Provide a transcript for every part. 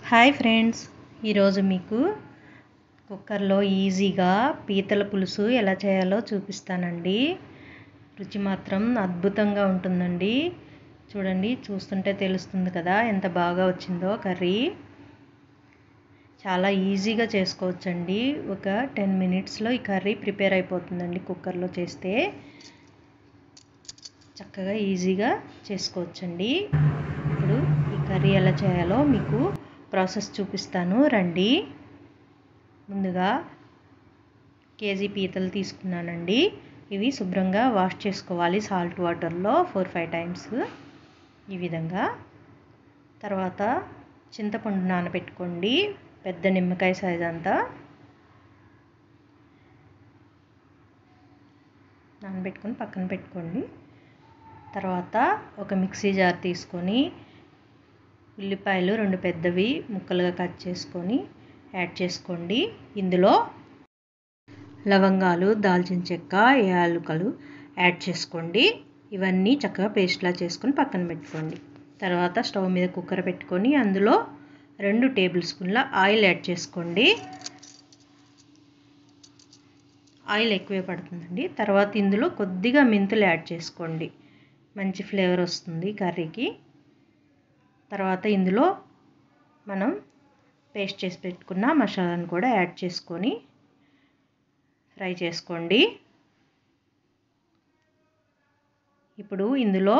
Hi friends, ఈరోజు మీకు కుక్కర్లో ఈజీగా పీతల పులుసు ఎలా చేయాలో చూపిస్తానండి. రుచి మాత్రం అద్భుతంగా ఉంటుందండి. చూడండి, చూస్తుంటే తెలుస్తుంది కదా ఎంత బాగా వచ్చిందో కర్రీ. చాలా ఈజీగా చేసుకోవచ్చండి. ఒక 10 మినిట్స్లో ఈ కర్రీ ప్రిపేర్ అయిపోతుందండి. కుక్కర్లో చేస్తే చక్కగా ఈజీగా చేసుకోవచ్చండి. ఇప్పుడు ఈ కర్రీ ఎలా చేయాలో మీకు ప్రాసెస్ చూపిస్తాను రండి. ముందుగా కేజీ పీతలు తీసుకున్నానండి. ఇవి శుభ్రంగా వాష్ చేసుకోవాలి సాల్ట్ వాటర్లో 4-5 టైమ్స్ ఈ విధంగా. తర్వాత చింతపండు నానబెట్టుకోండి, పెద్ద నిమ్మకాయ సైజ్ అంతా నానబెట్టుకొని పక్కన పెట్టుకోండి. తర్వాత ఒక మిక్సీ జార్ తీసుకొని ఉల్లిపాయలు 2 పెద్దవి ముక్కలుగా కట్ చేసుకొని యాడ్ చేసుకోండి. ఇందులో లవంగాలు, దాల్చిన చెక్క, యాలకులు యాడ్ చేసుకోండి. ఇవన్నీ చక్కగా పేస్ట్లా చేసుకొని పక్కన పెట్టుకోండి. తర్వాత స్టవ్ మీద కుక్కర్ పెట్టుకొని అందులో 2 టేబుల్ స్పూన్ల ఆయిల్ యాడ్ చేసుకోండి. ఆయిల్ ఎక్కువే పడుతుందండి. తర్వాత ఇందులో కొద్దిగా మెంతులు యాడ్ చేసుకోండి, మంచి ఫ్లేవర్ వస్తుంది కర్రీకి. తర్వాత ఇందులో మనం పేస్ట్ చేసి పెట్టుకున్న మసాలాను కూడా యాడ్ చేసుకొని ఫ్రై చేసుకోండి. ఇప్పుడు ఇందులో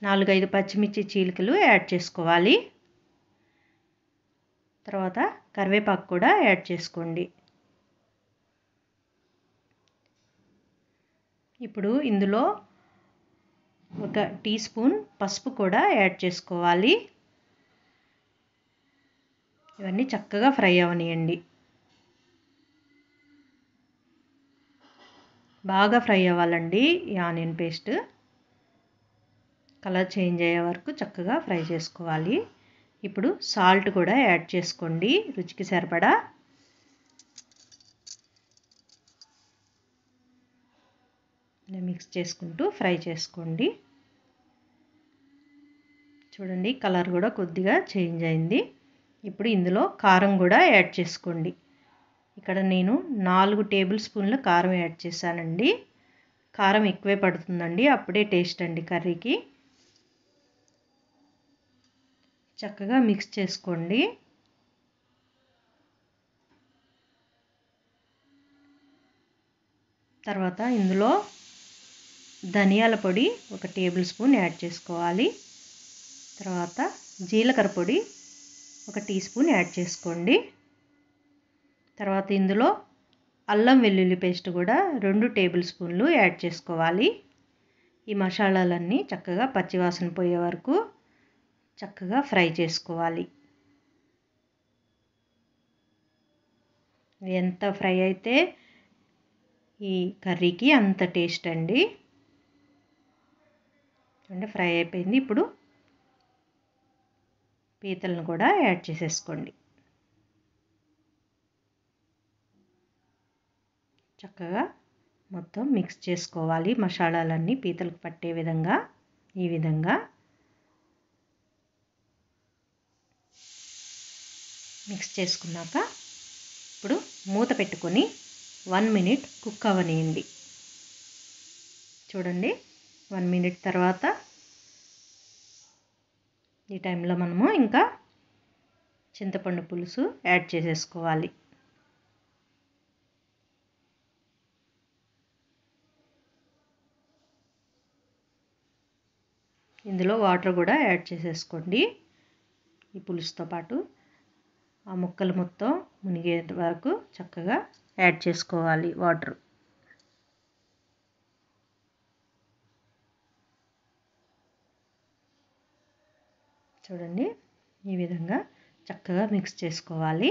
4-5 పచ్చిమిర్చి చీలికలు యాడ్ చేసుకోవాలి. తర్వాత కరివేపాకు కూడా యాడ్ చేసుకోండి. ఇప్పుడు ఇందులో 1 టీ స్పూన్ పసుపు కూడా యాడ్ చేసుకోవాలి. ఇవన్నీ చక్కగా ఫ్రై అవనియండి. బాగా ఫ్రై అవ్వాలండి. ఈ ఆనియన్ పేస్ట్ కలర్ చేంజ్ అయ్యే వరకు చక్కగా ఫ్రై చేసుకోవాలి. ఇప్పుడు సాల్ట్ కూడా యాడ్ చేసుకోండి రుచికి సరిపడా. మిక్స్ చేసుకుంటూ ఫ్రై చేసుకోండి. చూడండి, కలర్ కూడా కొద్దిగా చేంజ్ అయింది. ఇప్పుడు ఇందులో కారం కూడా యాడ్ చేసుకోండి. ఇక్కడ నేను 4 టేబుల్ స్పూన్ల కారం యాడ్ చేశానండి. కారం ఎక్కువే పడుతుందండి, అప్పుడే టేస్ట్ అండి కర్రీకి. చక్కగా మిక్స్ చేసుకోండి. తర్వాత ఇందులో ధనియాల పొడి 1 టేబుల్ స్పూన్ యాడ్ చేసుకోవాలి. తర్వాత జీలకర్ర పొడి 1 టీ స్పూన్ యాడ్ చేసుకోండి. తర్వాత ఇందులో అల్లం వెల్లుల్లి పేస్ట్ కూడా 2 టేబుల్ స్పూన్లు యాడ్ చేసుకోవాలి. ఈ మసాలాలన్నీ చక్కగా పచ్చివాసన పోయే వరకు చక్కగా ఫ్రై చేసుకోవాలి. ఎంత ఫ్రై అయితే ఈ కర్రీకి అంత టేస్ట్ అండి. అంటే ఫ్రై అయిపోయింది. ఇప్పుడు పీతలను కూడా యాడ్ చేసేసుకోండి. చక్కగా మొత్తం మిక్స్ చేసుకోవాలి. మసాలాలన్నీ పీతలకు పట్టే విధంగా ఈ విధంగా మిక్స్ చేసుకున్నాక ఇప్పుడు మూత పెట్టుకొని 1 మినిట్ కుక్ అవ్వనియండి. చూడండి, 1 మినిట్ తర్వాత ఈ టైంలో మనము ఇంకా చింతపండు పులుసు యాడ్ చేసేసుకోవాలి. ఇందులో వాటర్ కూడా యాడ్ చేసేసుకోండి. ఈ పులుసుతో పాటు ఆ ముక్కలు మొత్తం మునిగే వరకు చక్కగా యాడ్ చేసుకోవాలి వాటర్. చూడండి, ఈ విధంగా చక్కగా మిక్స్ చేసుకోవాలి.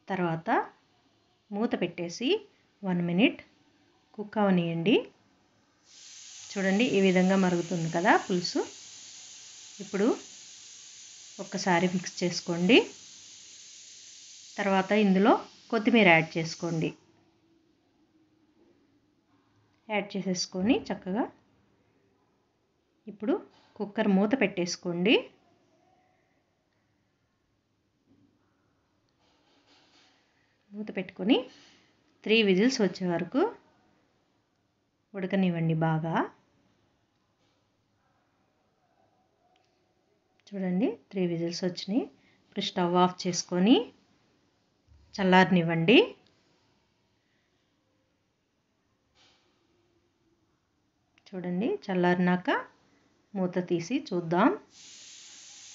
తర్వాత మూత పెట్టేసి 1 మినిట్ కుక్ అవనియండి. చూడండి, ఈ విధంగా మరుగుతుంది కదా పులుసు. ఇప్పుడు ఒక్కసారి మిక్స్ చేసుకోండి. తర్వాత ఇందులో కొత్తిమీర యాడ్ చేసుకోండి. యాడ్ చేసేసుకొని చక్కగా ఇప్పుడు కుక్కర్ మూత పెట్టేసుకోండి. మూత పెట్టుకొని 3 విజిల్స్ వచ్చే వరకు ఉడకనివ్వండి బాగా. చూడండి 3 విజిల్స్ వచ్చినాయి. ఇప్పుడు స్టవ్ ఆఫ్ చేసుకొని చల్లారనివ్వండి. చూడండి చల్లారినాక మూత తీసి చూద్దాం.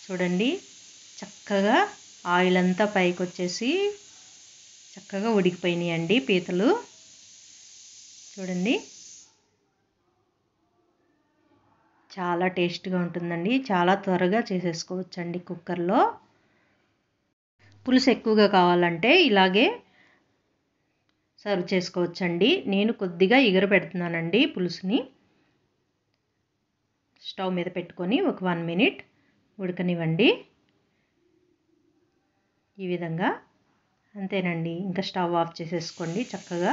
చూడండి చక్కగా ఆయిల్ అంతా పైకి వచ్చేసి చక్కగా ఉడికిపోయినాయండి పీతలు. చూడండి చాలా టేస్ట్గా ఉంటుందండి. చాలా త్వరగా చేసేసుకోవచ్చండి కుక్కర్లో. పులుసు ఎక్కువగా కావాలంటే ఇలాగే సర్వ్ చేసుకోవచ్చండి. నేను కొద్దిగా పెడుతున్నానండి పులుసుని. స్టవ్ మీద పెట్టుకొని ఒక 1 మినిట్ ఉడకనివ్వండి. ఈ విధంగా అంతేనండి. ఇంకా స్టవ్ ఆఫ్ చేసేసుకోండి. చక్కగా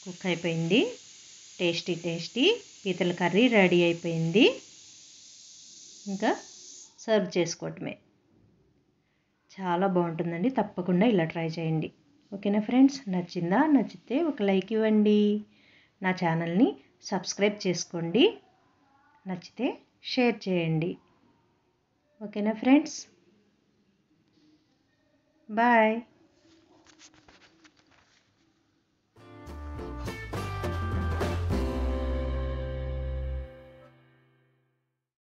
కుక్ అయిపోయింది. టేస్టీ పీతల కర్రీ రెడీ అయిపోయింది. ఇంకా సర్వ్ చేసుకోవటమే. చాలా బాగుంటుందండి. తప్పకుండా ఇలా ట్రై చేయండి. ఓకేనా ఫ్రెండ్స్? నచ్చిందా? నచ్చితే ఒక లైక్ ఇవ్వండి. నా ఛానల్ని సబ్స్క్రైబ్ చేసుకోండి. నచ్చితే షేర్ చేయండి. ఓకేనా ఫ్రెండ్స్? బాయ్.